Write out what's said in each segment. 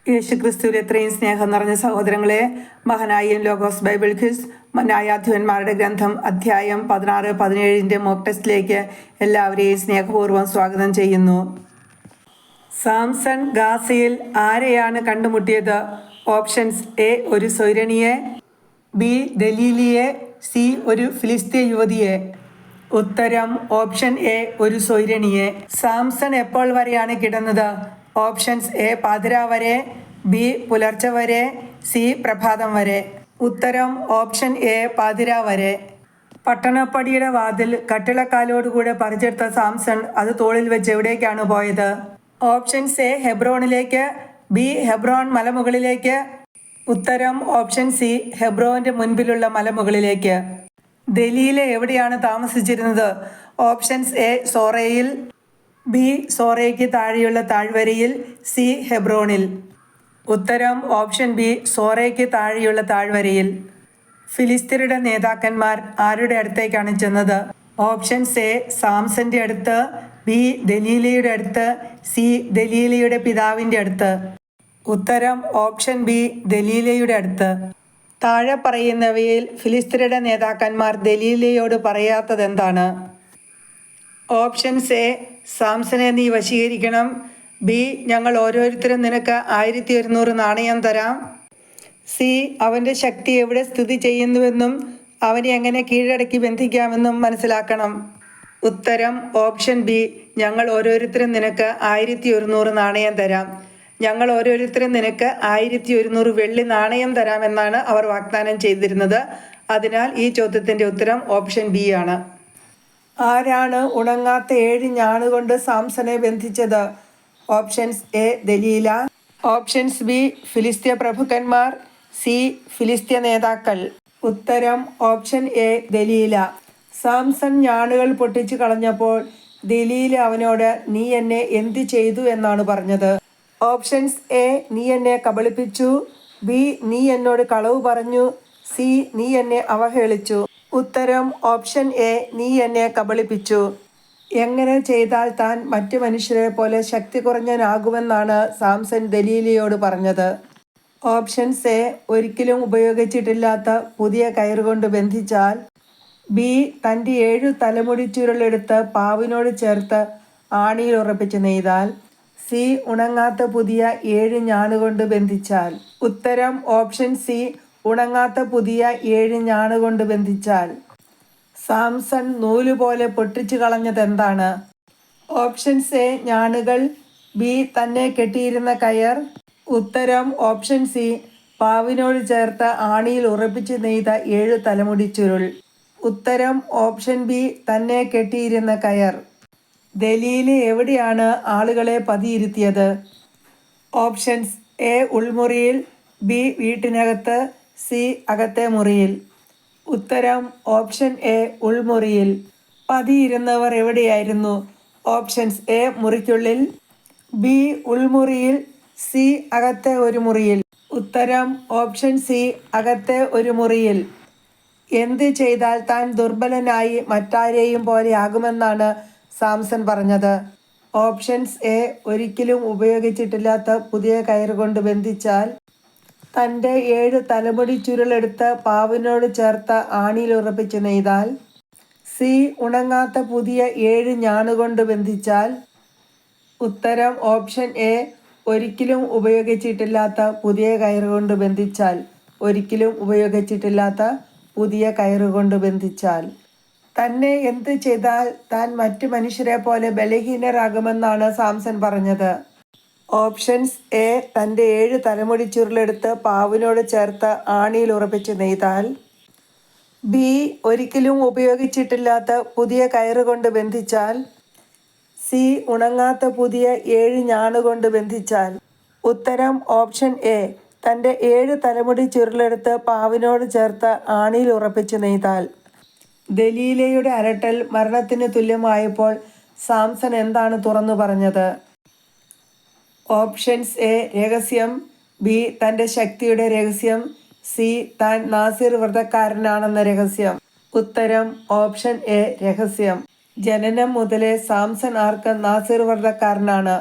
യേശുക്രിസ്തുവിൽ എത്രയും സ്നേഹം നിറഞ്ഞ സഹോദരങ്ങളെ, മഹാനായ ലോഗോസ് ബൈബിൾ ക്വിസ് ന്യായാധിപന്മാരുടെ ഗ്രന്ഥം അധ്യായം 16-17 മോക്ക് ടെസ്റ്റിലേക്ക് എല്ലാവരെയും സ്നേഹപൂർവ്വം സ്വാഗതം ചെയ്യുന്നു. സാംസൺ ഗാസയിൽ ആരെയാണ് കണ്ടുമുട്ടിയത്? ഓപ്ഷൻസ്: എ ഒരു സ്വൈരണിയെ, ബി ദലീലിയെ, സി ഒരു ഫിലിസ്തീയ യുവതിയെ. ഉത്തരം ഓപ്ഷൻ എ ഒരു സ്വൈരണിയെ. സാംസൺ എപ്പോൾ വരെയാണ് കിടന്നത്? ഓപ്ഷൻസ്: എ പാതിരാ വരെ, ബി പുലർച്ചെ വരെ, സി പ്രഭാതം വരെ. ഉത്തരം ഓപ്ഷൻ എ പാതിരാ വരെ. പട്ടണപ്പടിയുടെ വാതിൽ കട്ടിളക്കാലോടുകൂടെ പറിച്ചെടുത്ത സാംസൺ അത് തോളിൽ വെച്ച് എവിടേക്കാണ് പോയത്? ഓപ്ഷൻസ്: എ ഹെബ്രോണിലേക്ക്, ബി ഹെബ്രോൺ മലമുകളിലേക്ക്. ഉത്തരം ഓപ്ഷൻ സി ഹെബ്രോന്റെ മുൻപിലുള്ള മലമുകളിലേക്ക്. ദലീല എവിടെയാണ് താമസിച്ചിരുന്നത്? ഓപ്ഷൻസ്: എ സോറയിൽ, ബി സോറയ്ക്ക് താഴെയുള്ള താഴ്വരയിൽ, സി ഹെബ്രോണിൽ. ഉത്തരം ഓപ്ഷൻ ബി സോറയ്ക്ക് താഴെയുള്ള താഴ്വരയിൽ. ഫിലിസ്തീനയുടെ നേതാക്കന്മാർ ആരുടെ അടുത്തേക്കാണ് ചെന്നത്? ഓപ്ഷൻസ്: എ സാംസന്റെ അടുത്ത്, ബി ദലീലയുടെ അടുത്ത്, സി ദലീലയുടെ പിതാവിൻ്റെ അടുത്ത്. ഉത്തരം ഓപ്ഷൻ ബി ദലീലയുടെ അടുത്ത്. താഴെ പറയുന്നവയിൽ ഫിലിസ്തീനയുടെ നേതാക്കന്മാർ ദലീലയോട് പറയാത്തതെന്താണ്? ഓപ്ഷൻസ്: എ സാംസനെ നീ വശീകരിക്കണം, ബി ഞങ്ങൾ ഓരോരുത്തരും നിനക്ക് 1100 നാണയം തരാം, സി അവൻ്റെ ശക്തി എവിടെ സ്ഥിതി ചെയ്യുന്നുവെന്നും അവനെ എങ്ങനെ കീഴടക്കി ബന്ധിക്കാമെന്നും മനസ്സിലാക്കണം. ഉത്തരം ഓപ്ഷൻ ബി ഞങ്ങൾ ഓരോരുത്തരും നിനക്ക് 1100 നാണയം തരാം, ഞങ്ങൾ ഓരോരുത്തരും നിനക്ക് 1100 വെള്ളി നാണയം തരാമെന്നാണ് അവർ വാഗ്ദാനം ചെയ്തിരുന്നത്. അതിനാൽ ഈ ചോദ്യത്തിൻ്റെ ഉത്തരം ഓപ്ഷൻ ബി ആണ്. ആരാണ് ഉണങ്ങാത്ത 7 ഞാണുകൊണ്ട് സാംസനെ ബന്ധിച്ചത്? Options: A Delilah, options B ഫിലിസ്തീയ പ്രഭുക്കന്മാർ, സി ഫിലിസ്തീയ നേതാക്കൾ. ഉത്തരം ഓപ്ഷൻ എ ദലീല. സാംസൺ ഞാണുകൾ പൊട്ടിച്ചു കളഞ്ഞപ്പോൾ ദലീല അവനോട് നീ എന്നെ എന്ത് ചെയ്തു എന്നാണ് പറഞ്ഞത്? ഓപ്ഷൻസ്: എ നീ എന്നെ കബളിപ്പിച്ചു, ബി നീ എന്നോട് കളവ് പറഞ്ഞു, സി നീ എന്നെ അവഹേളിച്ചു. ഉത്തരം ഓപ്ഷൻ എ നീ എന്നെ കബളിപ്പിച്ചു. എങ്ങനെ ചെയ്താൽ താൻ മറ്റു മനുഷ്യരെ പോലെ ശക്തി കുറഞ്ഞനാകുമെന്നാണ് സാംസൺ ദലീലയോട് പറഞ്ഞത്? ഓപ്ഷൻസ്: എ ഒരിക്കലും ഉപയോഗിച്ചിട്ടില്ലാത്ത പുതിയ കയറുകൊണ്ട് ബന്ധിച്ചാൽ, ബി തൻ്റെ 7 തലമുടി ചുരുളെടുത്ത് പാവിനോട് ചേർത്ത് ആണിയിൽ ഉറപ്പിച്ച് നെയ്താൽ, സി ഉണങ്ങാത്ത പുതിയ 7 ഞാണുകൊണ്ട് ബന്ധിച്ചാൽ. ഉത്തരം ഓപ്ഷൻ സി ഉണങ്ങാത്ത പുതിയ 7 ഞാണുകൊണ്ട് ബന്ധിച്ചാൽ. സാംസൺ നൂലുപോലെ പൊട്ടിച്ചു കളഞ്ഞതെന്താണ്? ഓപ്ഷൻസ്: എ ഞാണുകൾ, ബി തന്നെ കെട്ടിയിരുന്ന കയർ. ഉത്തരം ഓപ്ഷൻ സി പാവിനോട് ചേർത്ത് ആണിയിൽ ഉറപ്പിച്ച് നെയ്ത 7 തലമുടി ചുരുൾ. ഉത്തരം ഓപ്ഷൻ ബി തന്നെ കെട്ടിയിരുന്ന കയർ. ദലീല എവിടെയാണ് ആളുകളെ പതിയിരുത്തിയത്? ഓപ്ഷൻസ്: എ ഉൾമുറിയിൽ, ബി വീട്ടിനകത്ത്, സി അകത്തെ മുറിയിൽ. ഉത്തരം ഓപ്ഷൻ എ ഉൾമുറിയിൽ. പതിയിരുന്നവർ എവിടെയായിരുന്നു? ഓപ്ഷൻസ്: എ മുറിക്കുള്ളിൽ, ബി ഉൾമുറിയിൽ, സി അകത്തെ ഒരു മുറിയിൽ. ഉത്തരം ഓപ്ഷൻ സി അകത്തെ ഒരു മുറിയിൽ. എന്ത് ചെയ്താൽ താൻ ദുർബലനായി മറ്റാരെയും പോലെ ആകുമെന്നാണ് സാംസൺ പറഞ്ഞത്? ഓപ്ഷൻസ്: എ ഒരിക്കലും ഉപയോഗിച്ചിട്ടില്ലാത്ത പുതിയ കയറുകൊണ്ട് ബന്ധിച്ചാൽ, തൻ്റെ 7 തലമുടി ചുരുളെടുത്ത് പാവിനോട് ചേർത്ത് ആണിയിൽ ഉറപ്പിച്ച് നെയ്താൽ, സി ഉണങ്ങാത്ത പുതിയ 7 ഞാണുകൊണ്ട് ബന്ധിച്ചാൽ. ഉത്തരം ഓപ്ഷൻ എ ഒരിക്കലും ഉപയോഗിച്ചിട്ടില്ലാത്ത പുതിയ കയറുകൊണ്ട് ബന്ധിച്ചാൽ, ഒരിക്കലും ഉപയോഗിച്ചിട്ടില്ലാത്ത പുതിയ കയറുകൊണ്ട് ബന്ധിച്ചാൽ. തന്നെ എന്ത് ചെയ്താൽ താൻ മറ്റു മനുഷ്യരെ പോലെ ബലഹീനരാകുമെന്നാണ് സാംസൺ പറഞ്ഞത്? ഓപ്ഷൻസ്: എ തൻ്റെ 7 തലമുടി ചുരുളെടുത്ത് പാവിനോട് ചേർത്ത് ആണിയിൽ ഉറപ്പിച്ച് നെയ്താൽ, ബി ഒരിക്കലും ഉപയോഗിച്ചിട്ടില്ലാത്ത പുതിയ കയറുകൊണ്ട് ബന്ധിച്ചാൽ, സി ഉണങ്ങാത്ത പുതിയ 7 ഞാണുകൊണ്ട് ബന്ധിച്ചാൽ. ഉത്തരം ഓപ്ഷൻ എ തൻ്റെ 7 തലമുടി ചുരുളെടുത്ത് പാവിനോട് ചേർത്ത് ആണിയിൽ ഉറപ്പിച്ച് നെയ്താൽ. ദലീലയുടെ അലട്ടൽ മരണത്തിന് തുല്യമായപ്പോൾ സാംസൺ എന്താണ് തുറന്നു പറഞ്ഞത്? ഓപ്ഷൻസ്: എ രഹസ്യം, ബി തൻ്റെ ശക്തിയുടെ രഹസ്യം, സി താൻ നാസിർ വ്രതക്കാരനാണെന്ന രഹസ്യം. ഉത്തരം ഓപ്ഷൻ എ രഹസ്യം. ജനനം മുതലേ സാംസൺ ആർക്ക് നാസിർ വ്രതക്കാരനാണ്?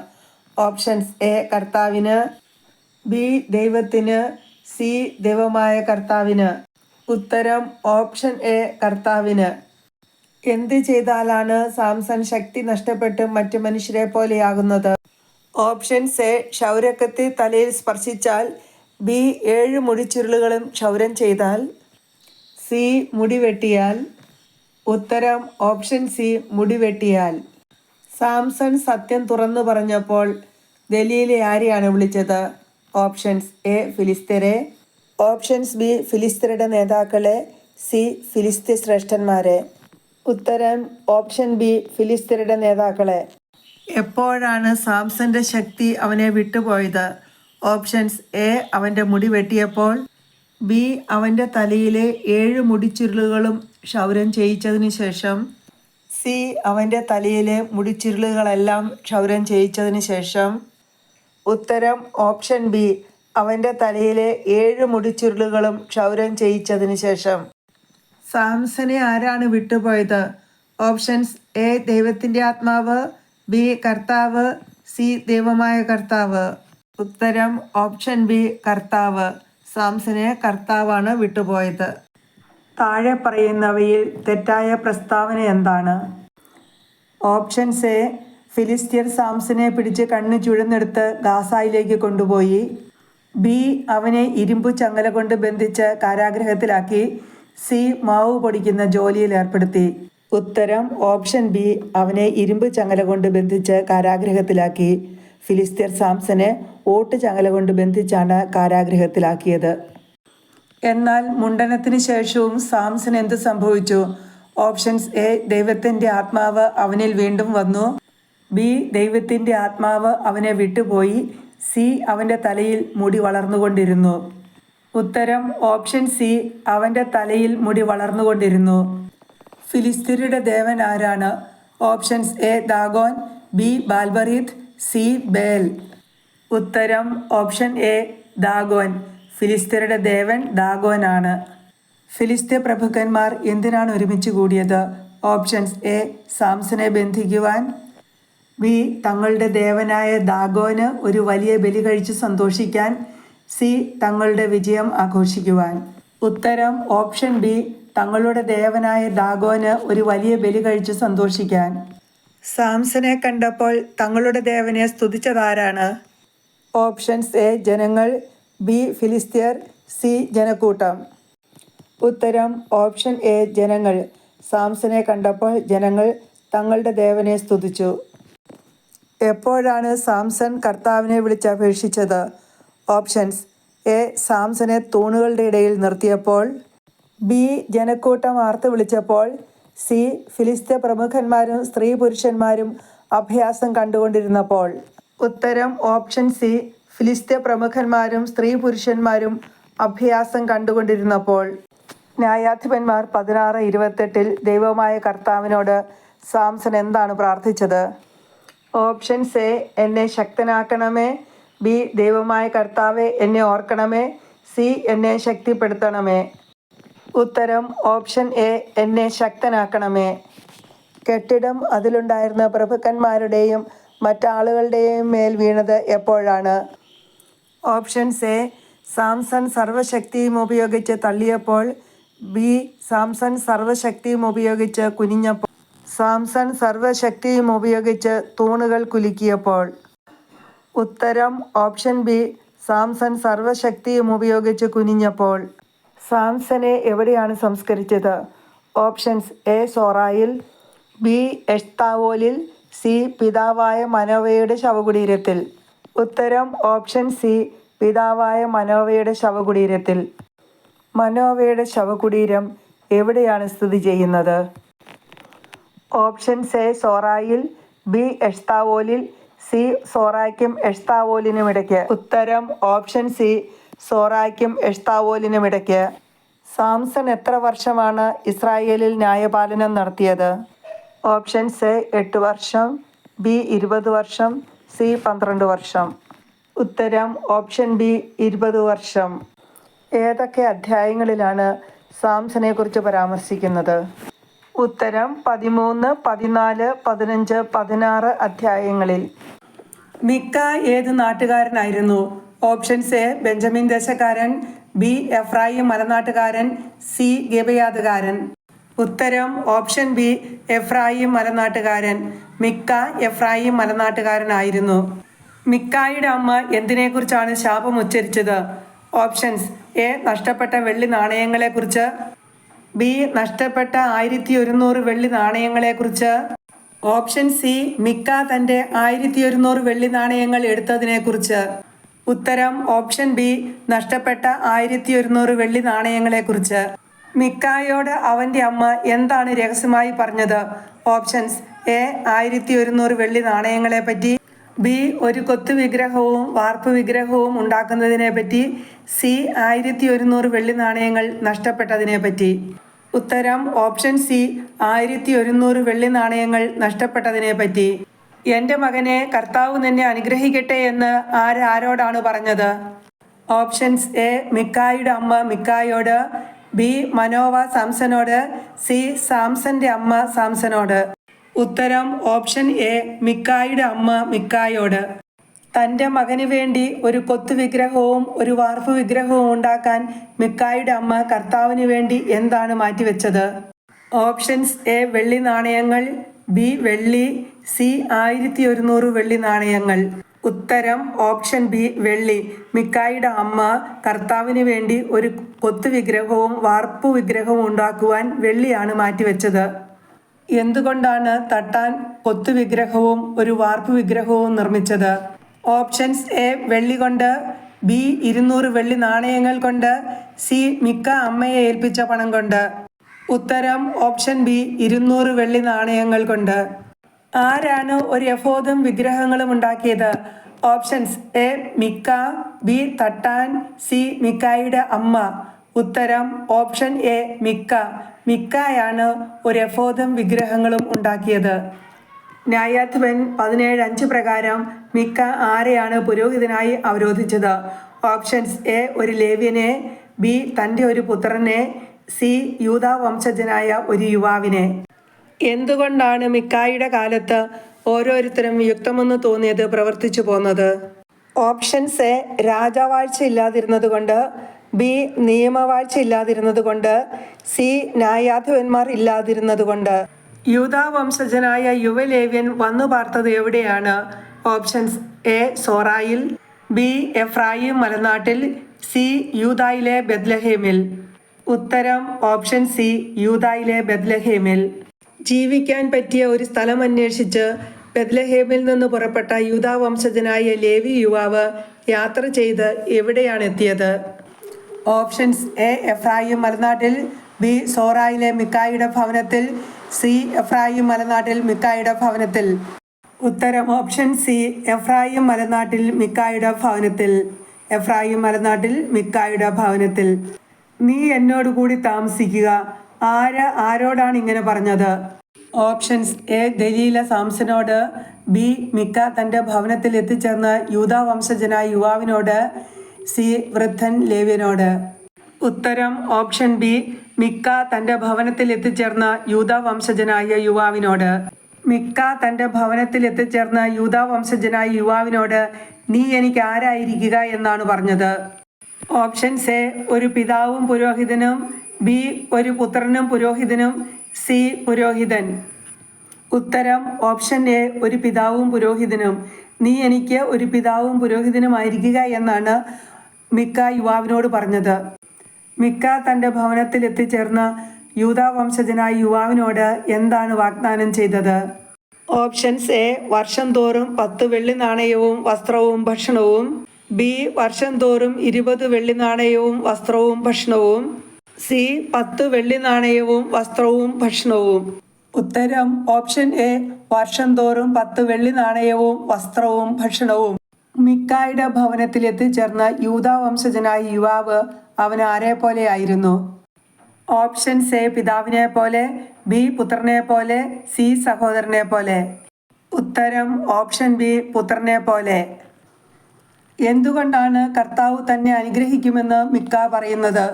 ഓപ്ഷൻസ്: എ കർത്താവിന്, ബി ദൈവത്തിന്, സി ദൈവമായ കർത്താവിന്. ഉത്തരം ഓപ്ഷൻ എ കർത്താവിന്. എന്ത് ചെയ്താലാണ് സാംസൺ ശക്തി നഷ്ടപ്പെട്ട് മറ്റു മനുഷ്യരെ പോലെയാകുന്നത്? ഓപ്ഷൻസ് എ ക്ഷൗരക്കത്തി തലയിൽ സ്പർശിച്ചാൽ, ബി 7 മുടിച്ചുരുളുകളും ക്ഷൗരം ചെയ്താൽ, സി മുടി വെട്ടിയാൽ. ഉത്തരം ഓപ്ഷൻ സി മുടി വെട്ടിയാൽ. സാംസൺ സത്യം തുറന്നു പറഞ്ഞപ്പോൾ ദലീലെ ആരെയാണ് വിളിച്ചത്? ഓപ്ഷൻസ് എ ഫിലിസ്ത്യരെ, ഓപ്ഷൻസ് ബി ഫിലിസ്ത്യരുടെ നേതാക്കളെ, സി ഫിലിസ്ത്യ ശ്രേഷ്ഠന്മാരെ. ഉത്തരം ഓപ്ഷൻ ബി ഫിലിസ്ത്യരുടെ നേതാക്കളെ. എപ്പോഴാണ് സാംസന്റെ ശക്തി അവനെ വിട്ടുപോയത്? ഓപ്ഷൻസ് എ അവൻ്റെ മുടി വെട്ടിയപ്പോൾ, ബി അവൻ്റെ തലയിലെ 7 മുടിച്ചുരുളുകളും ക്ഷൗരം ചെയ്യിച്ചതിന് ശേഷം, സി അവൻ്റെ തലയിലെ മുടിച്ചുരുളുകളെല്ലാം ക്ഷൗരം ചെയ്യിച്ചതിന് ശേഷം. ഉത്തരം ഓപ്ഷൻ ബി അവൻ്റെ തലയിലെ 7 മുടിച്ചുരുളുകളും ക്ഷൗരം ചെയ്യിച്ചതിന് ശേഷം. സാംസനെ ആരാണ് വിട്ടുപോയത്? ഓപ്ഷൻസ് എ ദൈവത്തിൻ്റെ ആത്മാവ്, ബി കർത്താവ്, സി ദൈവമായ കർത്താവ്. ഉത്തരം ഓപ്ഷൻ ബി കർത്താവ്. സാംസനെ കർത്താവാണ് വിട്ടുപോയത്. താഴെ പറയുന്നവയിൽ തെറ്റായ പ്രസ്താവന എന്താണ്? ഓപ്ഷൻസ് എ ഫിലിസ്ത്യർ സാംസനെ പിടിച്ച് കണ്ണ് ചുഴന്നെടുത്ത് ഗാസായിലേക്ക് കൊണ്ടുപോയി, ബി അവനെ ഇരുമ്പു ചങ്ങല കൊണ്ട് ബന്ധിച്ച് കാരാഗൃഹത്തിലാക്കി, സി മാവ് പൊടിക്കുന്ന ജോലിയിൽ ഏർപ്പെടുത്തി. ഉത്തരം ഓപ്ഷൻ ബി അവനെ ഇരുമ്പ് ചങ്ങല കൊണ്ട് ബന്ധിച്ച് കാരാഗൃഹത്തിലാക്കി. ഫിലിസ്ത്യർ സാംസനെ ഓട്ട് ചങ്ങല കൊണ്ട് ബന്ധിച്ചാണ് കാരാഗൃഹത്തിലാക്കിയത്. എന്നാൽ മുണ്ടനത്തിന് ശേഷവും സാംസൺ എന്ത് സംഭവിച്ചു? ഓപ്ഷൻസ് എ ദൈവത്തിൻ്റെ ആത്മാവ് അവനിൽ വീണ്ടും വന്നു, ബി ദൈവത്തിൻ്റെ ആത്മാവ് അവനെ വിട്ടുപോയി, സി അവൻ്റെ തലയിൽ മുടി വളർന്നുകൊണ്ടിരുന്നു. ഉത്തരം ഓപ്ഷൻ സി അവൻ്റെ തലയിൽ മുടി വളർന്നുകൊണ്ടിരുന്നു. ഫിലിസ്ത്യരുടെ ദേവൻ ആരാണ്? Options A Dagon, B Baalberith, C Bel. ഉത്തരം ഓപ്ഷൻ എ ദാഗോൻ. ഫിലിസ്ത്യരുടെ ദേവൻ ദാഗോനാണ്. ഫിലിസ്ത്യ പ്രഭുക്കന്മാർ എന്തിനാണ് ഒരുമിച്ച് കൂടിയത്? ഓപ്ഷൻസ് എ സാംസനെ ബന്ധിക്കുവാൻ, ബി തങ്ങളുടെ ദേവനായ ദാഗോന് ഒരു വലിയ ബലി കഴിച്ച് സന്തോഷിക്കാൻ, സി തങ്ങളുടെ വിജയം ആഘോഷിക്കുവാൻ. ഉത്തരം ഓപ്ഷൻ ബി തങ്ങളുടെ ദേവനായ ദാഗോന് ഒരു വലിയ ബലി കഴിച്ച് സന്തോഷിക്കാൻ. സാംസനെ കണ്ടപ്പോൾ തങ്ങളുടെ ദേവനെ സ്തുതിച്ചതാരാണ്? ഓപ്ഷൻസ് എ ജനങ്ങൾ, ബി ഫിലിസ്ത്യർ, സി ജനക്കൂട്ടം. ഉത്തരം ഓപ്ഷൻ എ ജനങ്ങൾ. സാംസനെ കണ്ടപ്പോൾ ജനങ്ങൾ തങ്ങളുടെ ദേവനെ സ്തുതിച്ചു. എപ്പോഴാണ് സാംസൺ കർത്താവിനെ വിളിച്ചപേക്ഷിച്ചത്? ഓപ്ഷൻസ് എ സാംസനെ തൂണുകളുടെ ഇടയിൽ നിർത്തിയപ്പോൾ, ബി ജനക്കൂട്ടം ആർത്ത് വിളിച്ചപ്പോൾ, സി ഫിലിസ്ത്യ പ്രമുഖന്മാരും സ്ത്രീ പുരുഷന്മാരും അഭ്യാസം കണ്ടുകൊണ്ടിരുന്നപ്പോൾ. ഉത്തരം ഓപ്ഷൻ സി ഫിലിസ്ത്യ പ്രമുഖന്മാരും സ്ത്രീ പുരുഷന്മാരും അഭ്യാസം കണ്ടുകൊണ്ടിരുന്നപ്പോൾ. ന്യായാധിപന്മാർ 16:28 ദൈവമായ കർത്താവിനോട് സാംസൺ എന്താണ് പ്രാർത്ഥിച്ചത്? ഓപ്ഷൻസ് എ എന്നെ ശക്തനാക്കണമേ, ബി ദൈവമായ കർത്താവെ എന്നെ ഓർക്കണമേ, സി എന്നെ ശക്തിപ്പെടുത്തണമേ. ഉത്തരം ഓപ്ഷൻ എ എന്നെ ശക്തനാക്കണമേ. കെട്ടിടം അതിലുണ്ടായിരുന്ന പ്രഭുക്കന്മാരുടെയും മറ്റാളുകളുടെയും മേൽ വീണത് എപ്പോഴാണ്? ഓപ്ഷൻസ് എ സാംസൺ സർവശക്തിയും ഉപയോഗിച്ച് തള്ളിയപ്പോൾ, ബി സാംസൺ സർവശക്തിയും ഉപയോഗിച്ച് കുനിഞ്ഞപ്പോൾ, സാംസൺ സർവശക്തിയും ഉപയോഗിച്ച് തൂണുകൾ കുലുക്കിയപ്പോൾ. ഉത്തരം ഓപ്ഷൻ ബി സാംസൺ സർവശക്തിയും ഉപയോഗിച്ച് കുനിഞ്ഞപ്പോൾ. സാംസനെ എവിടെയാണ് സംസ്കരിച്ചത്? ഓപ്ഷൻസ് എ സോറായിൽ, ബി എഷ്താവോലിൽ, സി പിതാവായ മനോവയുടെ ശവകുടീരത്തിൽ. ഉത്തരം ഓപ്ഷൻ സി പിതാവായ മനോവയുടെ ശവകുടീരത്തിൽ. മനോവയുടെ ശവകുടീരം എവിടെയാണ് സ്ഥിതി ചെയ്യുന്നത്? ഓപ്ഷൻസ് എ സോറായിൽ, ബി എഷ്താവോലിൽ, സി സോറായ്ക്കും എഷ്താവോലിനും ഇടയ്ക്ക്. ഉത്തരം ഓപ്ഷൻ സി സോറായ്ക്കും എഷ്താവോലിനും ഇടയ്ക്ക്. സാംസൺ എത്ര വർഷമാണ് ഇസ്രായേലിൽ ന്യായപാലനം നടത്തിയത്? ഓപ്ഷൻസ് എ 8 വർഷം, ബി 20 വർഷം, സി 12 വർഷം. ഉത്തരം ഓപ്ഷൻ ബി 20 വർഷം. ഏതൊക്കെ അധ്യായങ്ങളിലാണ് സാംസനെ കുറിച്ച് പരാമർശിക്കുന്നത്? ഉത്തരം 13, 14, 15, 16 അധ്യായങ്ങളിൽ. മിക്ക ഏത് നാട്ടുകാരനായിരുന്നു? ഓപ്ഷൻസ് എ ബെഞ്ചമിൻ ദേശക്കാരൻ, ബി എഫ്രായിം മലനാട്ടുകാരൻ, സി ഗിബയാതുകാരൻ. ഉത്തരം ഓപ്ഷൻ ബി എഫ്രായിം മലനാട്ടുകാരൻ. മിക്ക എഫ്രായിം മലനാട്ടുകാരനായിരുന്നു. മിക്കായുടെ അമ്മ എന്തിനെക്കുറിച്ചാണ് ശാപം ഉച്ചരിച്ചത്? ഓപ്ഷൻസ് എ നഷ്ടപ്പെട്ട വെള്ളി നാണയങ്ങളെക്കുറിച്ച്, ബി നഷ്ടപ്പെട്ട 1100 വെള്ളി നാണയങ്ങളെക്കുറിച്ച്, ഓപ്ഷൻ സി മിക്ക തൻ്റെ 1100 വെള്ളി നാണയങ്ങൾ എടുത്തതിനെക്കുറിച്ച്. ഉത്തരം ഓപ്ഷൻ ബി നഷ്ടപ്പെട്ട 1100 വെള്ളി നാണയങ്ങളെക്കുറിച്ച്. മിക്കായോട് അവൻ്റെ അമ്മ എന്താണ് രഹസ്യമായി പറഞ്ഞത്? ഓപ്ഷൻസ് എ 1100 വെള്ളി നാണയങ്ങളെ പറ്റി, ബി ഒരു കൊത്തു വിഗ്രഹവും വാർപ്പ് വിഗ്രഹവും ഉണ്ടാക്കുന്നതിനെ പറ്റി, സി 1100 വെള്ളി നാണയങ്ങൾ നഷ്ടപ്പെട്ടതിനെ പറ്റി. ഉത്തരം ഓപ്ഷൻ സി 1100 വെള്ളി നാണയങ്ങൾ നഷ്ടപ്പെട്ടതിനെ പറ്റി. എൻ്റെ മകനെ കർത്താവ് നിന്നെ അനുഗ്രഹിക്കട്ടെ എന്ന് ആരോടാണ് പറഞ്ഞത്? ഓപ്ഷൻസ് എ മിക്കായുടെ അമ്മ മിക്കായോട്, ബി മനോവ സാംസനോട്, സി സാംസന്റെ അമ്മ സാംസനോട്. ഉത്തരം ഓപ്ഷൻ എ മിക്കായുടെ അമ്മ മിക്കായോട്. തൻ്റെ മകന് വേണ്ടി ഒരു കൊത്തു വിഗ്രഹവും ഒരു വാർപ്പ് വിഗ്രഹവും ഉണ്ടാക്കാൻ മിക്കായുടെ അമ്മ കർത്താവിന് വേണ്ടി എന്താണ് മാറ്റിവെച്ചത്? ഓപ്ഷൻസ് എ വെള്ളി നാണയങ്ങൾ, ബി വെള്ളി, സി 1100 വെള്ളി നാണയങ്ങൾ. ഉത്തരം ഓപ്ഷൻ ബി വെള്ളി. മിക്കായുടെ അമ്മ കർത്താവിന് വേണ്ടി ഒരു കൊത്തു വിഗ്രഹവും വാർപ്പു വിഗ്രഹവും ഉണ്ടാക്കുവാൻ വെള്ളിയാണ് മാറ്റിവെച്ചത്. എന്തുകൊണ്ടാണ് തട്ടാൻ കൊത്തു വിഗ്രഹവും ഒരു വാർപ്പ് വിഗ്രഹവും നിർമ്മിച്ചത്? ഓപ്ഷൻസ് എ വെള്ളി കൊണ്ട്, ബി 200 വെള്ളി നാണയങ്ങൾ കൊണ്ട്, സി മിക്ക അമ്മയെ ഏൽപ്പിച്ച പണം കൊണ്ട്. ഉത്തരം ഓപ്ഷൻ ബി 200 വെള്ളി നാണയങ്ങൾ കൊണ്ട്. ആരാണ് ഒരു എഫോദും വിഗ്രഹങ്ങളും ഉണ്ടാക്കിയത്? ഓപ്ഷൻസ് എ മിക്ക, ബി തട്ടാൻ, സി മിക്കായുടെ അമ്മ. ഉത്തരം ഓപ്ഷൻ എ മിക്ക. മിക്കായാണ് ഒരു എഫോദും വിഗ്രഹങ്ങളും ഉണ്ടാക്കിയത്. ന്യായാധിപൻ 17:5 പ്രകാരം മിക്ക ആരെയാണ് പുരോഹിതനായി അവരോധിച്ചത്? ഓപ്ഷൻസ് എ ഒരു ലേവ്യനെ, ബി തൻ്റെ ഒരു പുത്രനെ, സി യൂദാ വംശജനായ ഒരു യുവാവിനെ. എന്തുകൊണ്ടാണ് മിക്കായുടെ കാലത്ത് ഓരോരുത്തരും യുക്തമെന്ന് തോന്നിയത് പ്രവർത്തിച്ചു പോന്നത്? ഓപ്ഷൻസ് എ രാജവാഴ്ച ഇല്ലാതിരുന്നത് കൊണ്ട്, ബി നിയമവാഴ്ച ഇല്ലാതിരുന്നത് കൊണ്ട്, സി ന്യായാധിപന്മാർ ഇല്ലാതിരുന്നത് കൊണ്ട്. യൂദാ വംശജനായ യുവലേവ്യൻ വന്നു പാർത്തത് എവിടെയാണ്? ഓപ്ഷൻസ് എ സോറായിൽ, ബി എഫ്രായിം മലനാട്ടിൽ, സി യൂദായിലെ ബെത്ലഹേമിൽ. ഉത്തരം ഓപ്ഷൻ സി യൂദായിലെ ബെത്ലഹേമിൽ. ജീവിക്കാൻ പറ്റിയ ഒരു സ്ഥലം അന്വേഷിച്ച് ബെത്ലഹേമിൽ നിന്ന് പുറപ്പെട്ട യൂദാ വംശജനായ ലേവി യുവാവ് യാത്ര ചെയ്ത് എവിടെയാണ് എത്തിയത്? ഓപ്ഷൻസ് എ എഫ്രായിം മലനാട്ടിൽ, ബി സോറായിലെ മിക്കായുടെ ഭവനത്തിൽ, സി എഫ്രായിം മലനാട്ടിൽ മിക്കായുടെ ഭവനത്തിൽ. ഉത്തരം ഓപ്ഷൻ സി എഫ്രായിം മലനാട്ടിൽ മിക്കായുടെ ഭവനത്തിൽ. എഫ്രായിം മലനാട്ടിൽ മിക്കായുടെ ഭവനത്തിൽ. നീ എന്നോട് കൂടി താമസിക്കുക. ആരോടാണ് ഇങ്ങനെ പറഞ്ഞത്? ഓപ്ഷൻസ് എ ദലീല സാംസനോട്, ബി മിക്ക തൻ്റെ ഭവനത്തിൽ എത്തിച്ചേർന്ന യൂദാ വംശജനായ യുവാവിനോട്, സി വൃദ്ധൻ ലേവ്യനോട്. ഉത്തരം ഓപ്ഷൻ ബി മിക്ക തൻ്റെ ഭവനത്തിൽ എത്തിച്ചേർന്ന യൂദാ വംശജനായ യുവാവിനോട്. മിക്ക തൻ്റെ ഭവനത്തിൽ എത്തിച്ചേർന്ന യൂദാ വംശജനായ യുവാവിനോട് നീ എനിക്ക് ആരായിരിക്കുക എന്നാണ് പറഞ്ഞത്? ഓപ്ഷൻസ് എ ഒരു പിതാവും പുരോഹിതനും, ബി ഒരു പുത്രനും പുരോഹിതനും, സി പുരോഹിതൻ. ഉത്തരം ഓപ്ഷൻ എ ഒരു പിതാവും പുരോഹിതനും. നീ എനിക്ക് ഒരു പിതാവും പുരോഹിതനുമായിരിക്കുക എന്നാണ് മിക്ക യുവാവിനോട് പറഞ്ഞത്. മിക്ക തൻ്റെ ഭവനത്തിൽ എത്തിച്ചേർന്ന യൂദാ വംശജനായ യുവാവിനോട് എന്താണ് വാഗ്ദാനം ചെയ്തത്? ഓപ്ഷൻസ് എ വർഷം തോറും 10 വെള്ളി നാണയവും വസ്ത്രവും ഭക്ഷണവും, ബി വർഷം തോറും 20 വെള്ളി നാണയവും വസ്ത്രവും ഭക്ഷണവും, സി 10 വെള്ളി നാണയവും വസ്ത്രവും ഭക്ഷണവും. ഉത്തരം ഓപ്ഷൻ എ വർഷം തോറും 10 വെള്ളി നാണയവും വസ്ത്രവും ഭക്ഷണവും. മിക്കായുടെ ഭവനത്തിൽ എത്തിച്ചേർന്ന യൂദാ വംശജനായ യുവാവ് അവൻ ആരെ പോലെ ആയിരുന്നു? ഓപ്ഷൻസ് എ പിതാവിനെ പോലെ, ബി പുത്രനെ പോലെ, സി സഹോദരനെ പോലെ. ഉത്തരം ഓപ്ഷൻ ബി പുത്രനെ പോലെ. എന്തുകൊണ്ടാണ് കർത്താവ് തന്നെ അനുഗ്രഹിക്കുമെന്ന് മിക്ക പറയുന്നത്?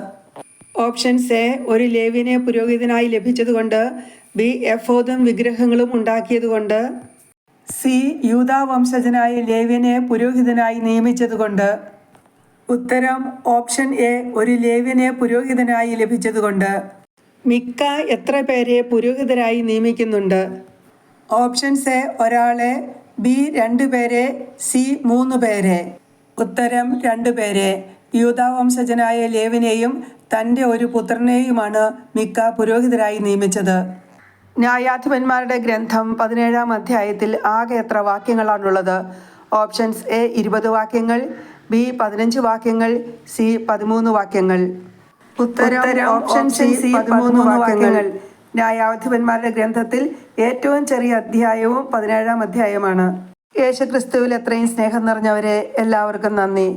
ഓപ്ഷൻസ് എ ഒരു ലേവ്യനെ പുരോഹിതനായി ലഭിച്ചതുകൊണ്ട്, ബി എഫോദും വിഗ്രഹങ്ങളും ഉണ്ടാക്കിയതുകൊണ്ട്, സി യൂദാ വംശജനായ ലേവ്യനെ പുരോഹിതനായി നിയമിച്ചതുകൊണ്ട്. ഉത്തരം ഓപ്ഷൻ എ, ഒരു ലേവ്യനെ പുരോഹിതനായി ലഭിച്ചതുകൊണ്ട്. മിക്ക എത്ര പേരെ പുരോഹിതരായി നിയമിക്കുന്നുണ്ട്? ഓപ്ഷൻസ് എ ഒരാളെ, ബി 2 പേരെ, സി 3 പേരെ. ഉത്തരം 2 പേരെ. യൂദാവംശജനായ ലേവിനെയും തൻ്റെ ഒരു പുത്രനെയുമാണ് മിക്ക പുരോഹിതരായി നിയമിച്ചത്. ന്യായാധിപന്മാരുടെ ഗ്രന്ഥം 17-ാം അധ്യായത്തിൽ ആകെ എത്ര വാക്യങ്ങളാണുള്ളത്? ഓപ്ഷൻസ് എ 20 വാക്യങ്ങൾ, ബി 15 വാക്യങ്ങൾ, സി 13 വാക്യങ്ങൾ. ഉത്തരം ഓപ്ഷൻ സി 13 വാക്യങ്ങൾ. ന്യായാധിപന്മാരുടെ ഗ്രന്ഥത്തിൽ ഏറ്റവും ചെറിയ അധ്യായവും 17-ാം അധ്യായമാണ്. യേശുക്രിസ്തുവിൽ എത്രയും സ്നേഹം നിറഞ്ഞവരെ, എല്ലാവർക്കും നന്ദി.